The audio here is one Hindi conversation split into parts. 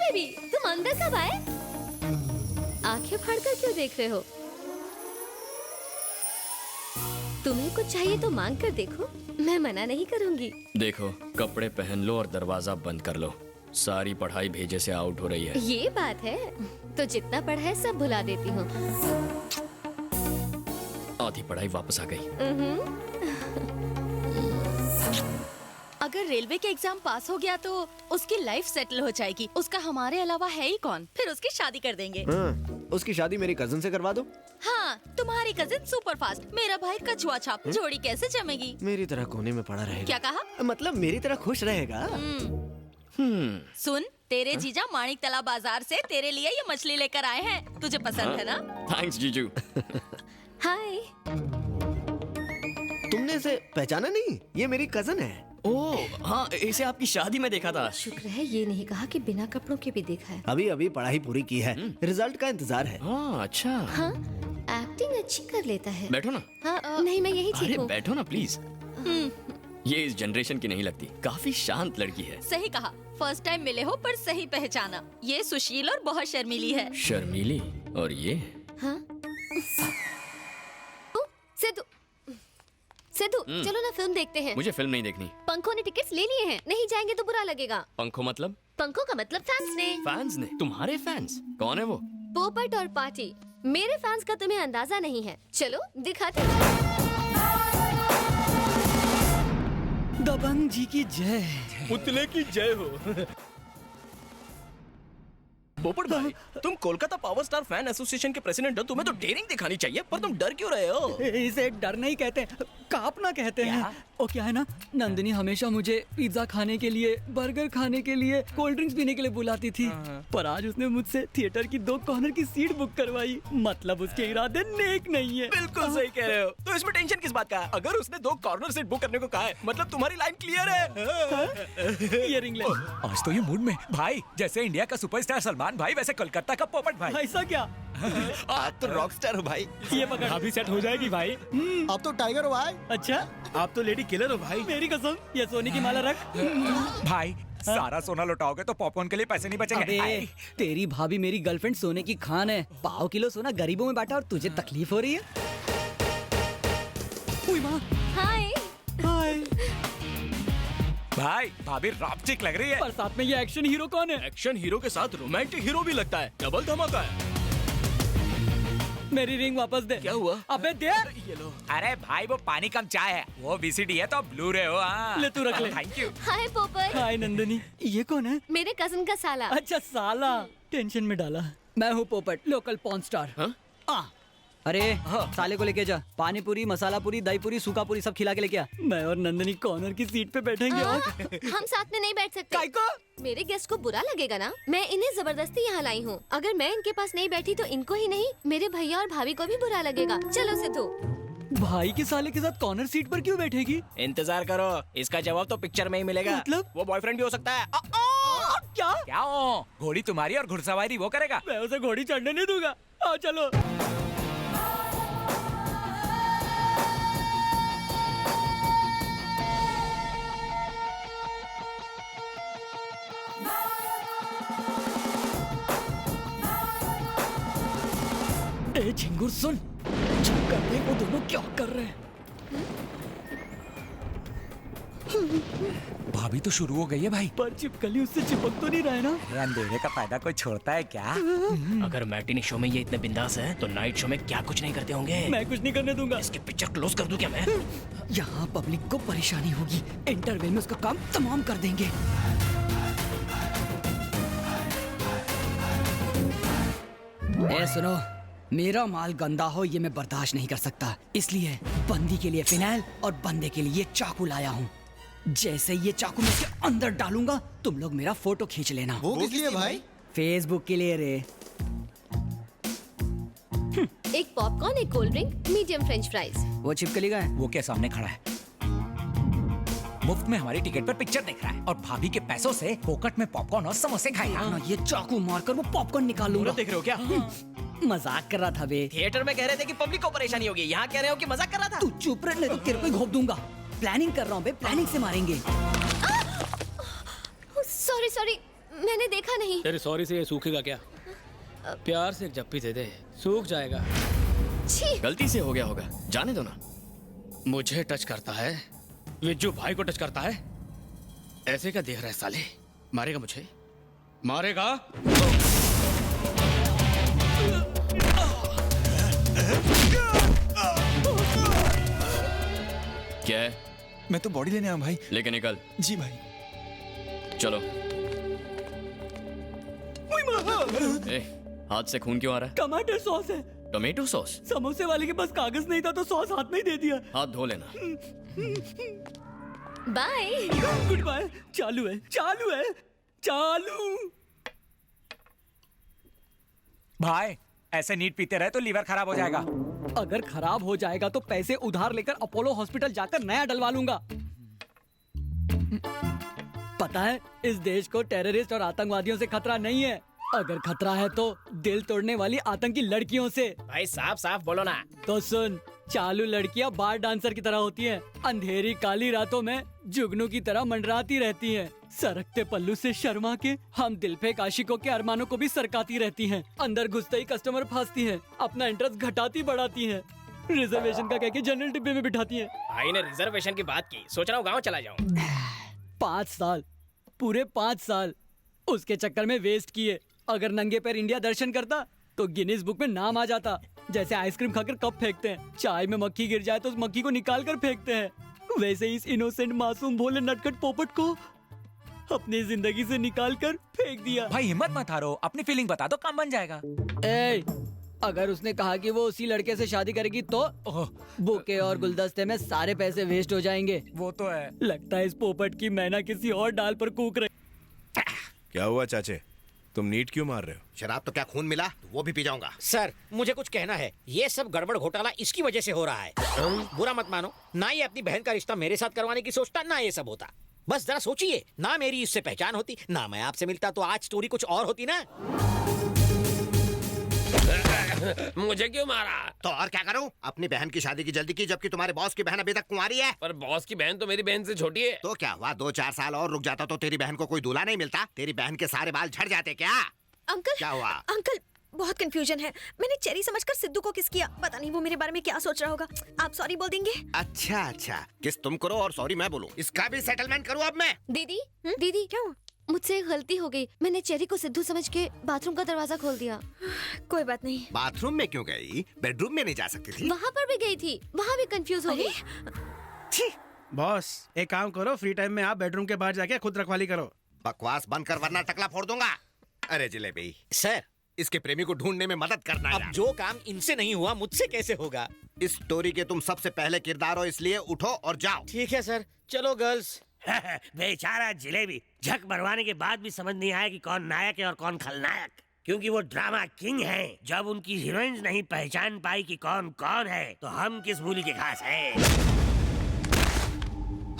बेबी, तुम अंदर कब आए? आंखें फाड़कर क्यों देख रहे हो? तुम्हें कुछ चाहिए तो मांग कर देखो, मैं मना नहीं करूंगी। देखो, कपड़े पहन लो और दरवाजा बंद कर लो। सारी पढ़ाई भेजे से आउट हो रही है। ये बात है, तो जितना पढ़ा है सब भुला देती हूँ। आधी पढ़ाई वापस आ गई। अगर रेलवे के एग्जाम पास हो गया तो उसकी लाइफ सेटल हो जाएगी। उसका हमारे अलावा है ही कौन? फिर उसकी शादी कर देंगे। उसकी शादी मेरी कजन से करवा दो। हाँ, तुम्हारी कजिन सुपर फास्ट, मेरा भाई कछुआ छाप। जोड़ी कैसे जमेगी? मेरी तरह कोने में पड़ा रहेगा। क्या कहा? मतलब मेरी तरह खुश रहेगा। सुन, तेरे जीजा माणिक तला बाजार से तेरे लिए ये मछली लेकर आए हैं। तुझे पसंद है ना? थैंक्स जीजू। हाय। तुमने इसे पहचाना नहीं? ये मेरी कजन है। ओह हाँ, इसे आपकी शादी में देखा था। शुक्र है ये नहीं कहा कि बिना कपड़ों के भी देखा है। अभी अभी पढ़ाई पूरी की है, रिजल्ट का इंतजार है। हाँ अच्छा। हाँ, एक्टिंग अच्छी कर लेता है। बैठो ना। हाँ, नहीं मैं यही अरे ठीक हूँ। बैठो ना प्लीज। ये इस जनरेशन की नहीं लगती, काफी शांत लड़की है। सही कहा, फर्स्ट टाइम मिले हो पर सही पहचाना। ये सुशील और बहुत शर्मीली है। शर्मीली और ये। हाँ? सिद्धू, सिद्धू, चलो ना फिल्म देखते हैं। मुझे फिल्म नहीं देखनी। पंखों ने टिकट्स ले लिए हैं, नहीं जाएंगे तो बुरा लगेगा। पंखो मतलब? पंखों का मतलब फैंस ने। फैंस ने? तुम्हारे फैंस? कौन है वो? पोपट और पार्टी। मेरे फैंस का तुम्हें अंदाजा नहीं है। चलो दिखाते हैं। दबंग जी की जय। पुतले की जय हो। पोपट भाई, तुम Kolkata power star fan association के प्रेसिडेंट हो, तुम्हें तो डेयरिंग दिखानी चाहिए, पर तुम डर क्यों रहे हो? इसे डर नहीं कहते, कांपना कहते हैं। ओ क्या है ना, नंदिनी हमेशा मुझे पिज्जा खाने के लिए, बर्गर खाने के लिए, कोल्ड ड्रिंक्स पीने के लिए बुलाती थी, पर आज उसने मुझसे थिएटर की 2 कॉर्नर की सीट बुक करवाई। मतलब उसके इरादे नेक नहीं है। बिल्कुल सही कह रहे हो। तो इसमें टेंशन किस बात का है? अगर उसने 2 कॉर्नर सीट बुक करने को कहा है, मतलब तुम्हारी लाइन क्लियर है। ये रिंग ले। आज तो ये मूड में भाई, जैसे इंडिया का सुपरस्टार सलमान भाई, वैसे कोलकाता का पोपट भाई। ऐसा क्या? आज तो रॉकस्टार हो भाई। ये पकड़। अभी सेट हो जाएगी भाई। आप तो टाइगर हो भाई। अच्छा, आप तो लेडी किलर हो भाई। मेरी कसम, ये सोने की माला रख। भाई सारा सोना लुटाओगे तो पॉपकॉर्न के लिए पैसे नहीं बचेंगे। अबे, तेरी भाभी मेरी गर्लफ्रेंड सोने की खान है। पाव किलो सोना गरीबों में बांटा और तुझे तकलीफ हो रही है? उई माँ। हाय। हाय। भाई भाभी रॉपचिक लग रही है। पर साथ में ये एक्शन हीरो कौन है? एक्शन हीरो के साथ रोमांटिक हीरो भी लगता है। डबल धमाका है। मेरी रिंग वापस दे। क्या हुआ? अबे दे। ये लो। अरे भाई वो पानी कम चाय है, वो VCD है तो ब्लू रे हो। ले तू रख ले। Thank you. हाय पोपट। हाय नंदनी। ये कौन है? मेरे कजिन का साला। अच्छा साला, टेंशन में डाला। मैं हूँ पोपट, लोकल पॉर्न स्टार। अरे साले को लेके जा, पानी पूरी, मसाला पूरी, दही पूरी, सूखा पूरी सब खिला के लेके आ। मैं और नंदनी कॉर्नर की सीट पे बैठेंगे। हम साथ में नहीं बैठ सकते। काय को? मेरे गेस्ट को बुरा लगेगा ना। मैं इन्हें जबरदस्ती यहाँ लाई हूँ। अगर मैं इनके पास नहीं बैठी तो इनको ही नहीं, मेरे भैया और भाभी को भी बुरा लगेगा। चलो सिद्धू। भाई के साले के साथ कॉर्नर सीट पर क्यों बैठेगी? इंतजार करो, इसका जवाब तो पिक्चर में ही मिलेगा। मतलब? वो बॉयफ्रेंड भी हो सकता है। क्या? क्या हो? घोड़ी तुम्हारी और घुड़सवारी वो करेगा। मैं उसे घोड़ी चढ़ने नहीं दूंगा। आओ चलो। ए झिंगुर सुन, चेक कर दे वो दोनों क्या कर रहे हैं। भाभी तो शुरू हो गई है भाई। पर चिपकली उससे चिपक तो नहीं रहा है ना? अंधेरे का फायदा कोई छोड़ता है क्या? अगर मैटिनी शो में ये इतने बिंदास हैं, तो नाइट शो में क्या कुछ नहीं करते होंगे। मैं कुछ नहीं करने दूंगा। इसकी पिक्चर क्लोज कर दूं क्या मैं? यहाँ पब्लिक को परेशानी होगी, इंटरवल में उसका काम तमाम कर देंगे। ए सुनो, मेरा माल गंदा हो ये मैं बर्दाश्त नहीं कर सकता, इसलिए बंदी के लिए फिनाइल और बंदे के लिए चाकू लाया हूँ। जैसे ये चाकू मैं इसके अंदर डालूंगा, तुम लोग मेरा फोटो खींच लेना। वो किस लिए भाई? फेसबुक के लिए रे। एक पॉपकॉर्न, एक cold drink, medium French fries. वो छिपकली का है? वो क्या सामने खड़ा है, मुफ्त में हमारी टिकट पर पिक्चर देख रहा है और भाभी के पैसों से पोकट में पॉपकॉर्न और समोसे खाएगा। ना ये चाकू मारकर वो पॉपकॉर्न निकालूंगा। देख रहे हो क्या? मजाक कर रहा था बे। थिएटर में कह रहे थे कि पब्लिक को परेशानी होगी, यहाँ कह रहे हो कि मजाक कर रहा था। तू चुप रह, नहीं तो तेरे को ही घोप दूंगा। प्लानिंग कर रहा हूँ बे, प्लानिंग से मारेंगे। सॉरी सॉरी, मैंने देखा नहीं। तेरे सॉरी से ये सूखेगा क्या? प्यार से एक जप्पी दे दे, सूख जाएगा। छी। गलती से हो गया होगा, जाने दो ना। मुझे टच करता है, विज्जू भाई को टच करता है। ऐसे क्या देख रहा है साले? मारेगा मुझे, मारेगा। क्या है? मैं तो बॉडी लेने आया भाई। लेके निकल। जी भाई। चलो। ए, हाथ से खून क्यों आ रहा है? टमाटर सॉस है। Tomato sauce? समोसे वाले के पास कागज नहीं था तो सॉस हाथ में ही दे दिया। हाथ धो लेना। बाय। Good bye. चालू है, चालू है, चालू। भाई ऐसे नीट पीते रहे तो लीवर खराब हो जाएगा। अगर खराब हो जाएगा तो पैसे उधार लेकर अपोलो हॉस्पिटल जाकर नया डलवा लूंगा। पता है, इस देश को टेररिस्ट और आतंकवादियों से खतरा नहीं है। अगर खतरा है तो दिल तोड़ने वाली आतंकी लड़कियों से। भाई साफ साफ बोलो ना। तो सुन, चालू लड़कियां बार डांसर की तरह होती हैं। अंधेरी काली रातों में जुगनू की तरह मंडराती रहती हैं। सरकते पल्लू से शर्मा के हम दिल पे आशिकों के अरमानों को भी सरकाती रहती हैं। अंदर घुसते ही कस्टमर फंसती हैं, अपना इंटरेस्ट घटाती बढ़ाती हैं, रिजर्वेशन का कह के जनरल डिब्बे में बिठाती हैं। भाई ने रिजर्वेशन की बात की, सोच रहा हूँ गाँव चला जाऊँ। 5 साल, पूरे 5 साल उसके चक्कर में वेस्ट किए। अगर नंगे पैर इंडिया दर्शन करता तो गिनीज बुक में नाम आ जाता। जैसे आइसक्रीम खाकर कप फेंकते हैं, चाय में मक्खी गिर जाए तो उस मक्खी को निकाल कर फेंकते हैं, वैसे ही इस इनोसेंट मासूम भोले नटखट पोपट को अपनी जिंदगी से निकाल कर फेंक दिया। भाई हिम्मत मत हारो, अपनी फीलिंग बता दो, काम बन जाएगा। ए, अगर उसने कहा कि वो उसी लड़के से शादी करेगी तो बुके और गुलदस्ते में सारे पैसे वेस्ट हो जाएंगे। वो तो है। लगता है इस पोपट की मैना किसी और डाल पर कूक रही। क्या हुआ चाचे, तुम नीट क्यों मार रहे हो? शराब तो क्या खून मिला तो वो भी पी जाऊंगा। सर मुझे कुछ कहना है, ये सब गड़बड़ घोटाला इसकी वजह से हो रहा है। बुरा मत मानो, ना ये अपनी बहन का रिश्ता मेरे साथ करवाने की सोचता, ना ये सब होता। बस जरा सोचिए, ना मेरी इससे पहचान होती, ना मैं आपसे मिलता, तो आज स्टोरी कुछ और होती ना। मुझे क्यों मारा? तो और क्या करूं? अपनी बहन की शादी की जल्दी की, जबकि तुम्हारे बॉस की बहन अभी तक कुंवारी है। पर बॉस की बहन तो मेरी बहन से छोटी है। तो क्या हुआ, 2-4 साल और रुक जाता तो तेरी बहन को कोई दूल्हा नहीं मिलता? तेरी बहन के सारे बाल झड़ जाते क्या? अंकल क्या हुआ? अंकल बहुत कंफ्यूजन है। मैंने चेरी समझकर सिद्धू को किस किया, पता नहीं वो मेरे बारे में क्या सोच रहा होगा। आप सॉरी बोल देंगे? अच्छा, किस तुम करो और सॉरी मैं बोलूं। इसका भी सेटलमेंट करूं अब मैं। दीदी दीदी क्या हुआ? मुझसे एक गलती हो गई। मैंने चेरी को सिद्धू समझ के बाथरूम का दरवाजा खोल दिया। कोई बात नहीं। बाथरूम में क्यों गई? बेडरूम में नहीं जा सकती थी? वहाँ पर भी गई थी, वहाँ भी कंफ्यूज हो गई। बॉस एक काम करो, फ्री टाइम में आप बेडरूम के बाहर जाके खुद रखवाली करो। बकवास बंद कर वरना टकला फोड़ दूंगा। अरे जिलेबी सर, इसके प्रेमी को ढूंढने में मदद करना है। अब जो काम इनसे नहीं हुआ मुझसे कैसे होगा? इस स्टोरी के तुम सबसे पहले किरदार हो, इसलिए उठो और जाओ। ठीक है सर, चलो गर्ल्स। बेचारा जिलेबी झक भरवाने के बाद भी समझ नहीं आया कि कौन नायक है और कौन खलनायक, क्योंकि वो ड्रामा किंग हैं। जब उनकी हीरोइंस नहीं पहचान पाई कि कौन कौन है, तो हम किस मूली के घास हैं।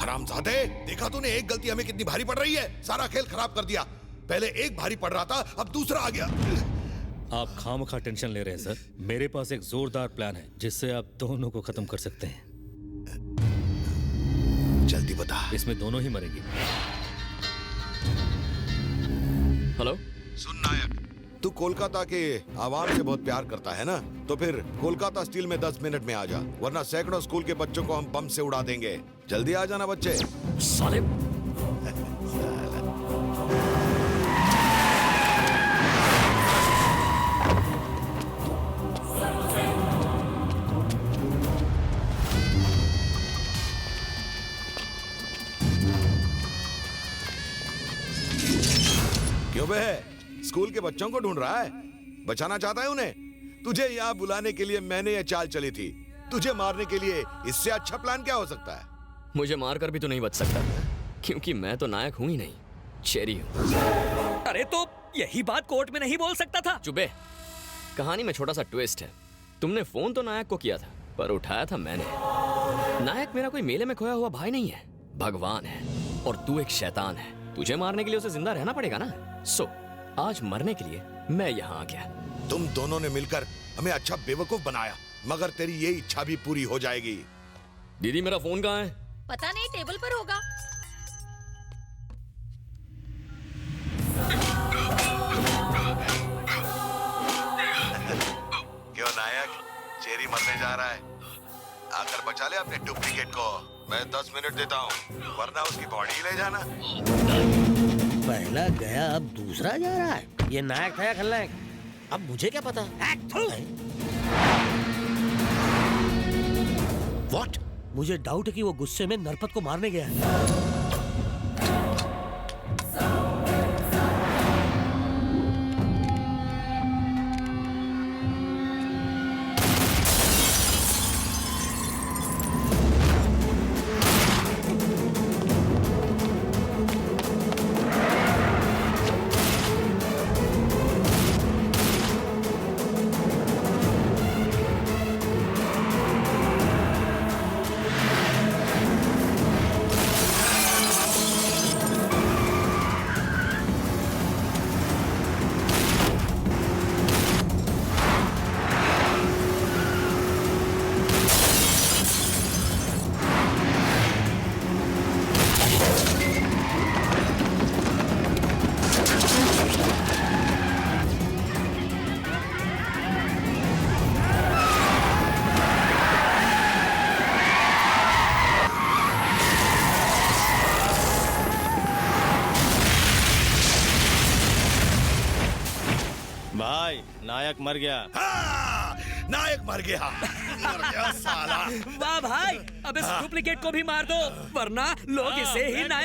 हरामजादे, देखा तूने एक गलती हमें कितनी भारी पड़ रही है। सारा खेल खराब कर दिया। पहले एक भारी पड़ रहा था, अब दूसरा आ गया। आप खामखा टेंशन ले रहे हैं सर। मेरे पास एक जोरदार प्लान है जिससे आप दोनों को खत्म कर सकते हैं। जल्दी बता। इसमें दोनों ही मरेंगे। हेलो, सुन नायक, तू कोलकाता के आवाम से बहुत प्यार करता है ना, तो फिर कोलकाता स्टील में 10 मिनट में आ जा, वरना सैकड़ों स्कूल के बच्चों को हम बम से उड़ा देंगे। जल्दी आ जाना बच्चे। साले क्यों बे, स्कूल के बच्चों को ढूंढ रहा है? बचाना चाहता है उन्हें? तुझे यहाँ बुलाने के लिए मैंने ये चाल चली थी। तुझे मारने के लिए इससे अच्छा प्लान क्या हो सकता है? मुझे मारकर भी तो नहीं बच सकता, क्योंकि मैं तो नायक हूँ ही नहीं, चेरी हूँ। अरे तो यही बात कोर्ट में नहीं बोल सकता था? चुपे। कहानी में छोटा सा ट्विस्ट है। तुमने फोन तो नायक को किया था, पर उठाया था मैंने। नायक मेरा कोई मेले में खोया हुआ भाई नहीं है, भगवान है। और तू एक शैतान है। तुझे मारने के लिए उसे जिंदा रहना पड़ेगा ना। सो आज मरने के लिए मैं यहाँ आ गया। तुम दोनों ने मिलकर हमें अच्छा बेवकूफ बनाया, मगर तेरी ये इच्छा भी पूरी हो जाएगी। दीदी मेरा फोन कहाँ है? पता नहीं, टेबल पर होगा। टेरी मरने जा रहा है। आकर बचा ले अपने डुप्लीकेट को। मैं 10 मिनट देता हूँ, वरना उसकी बॉडी ले जाना। पहला गया अब दूसरा जा रहा है। ये नायक था या खलनायक? अब मुझे क्या पता? व्हाट? मुझे डाउट है कि वो गुस्से में नरपत को मारने गया है। भाई नायक मर गया। नायक मर गया। मर गया साला। वाह भाई, अब इस डुप्लीकेट को भी मार दो, वरना लोग इसे ही नायक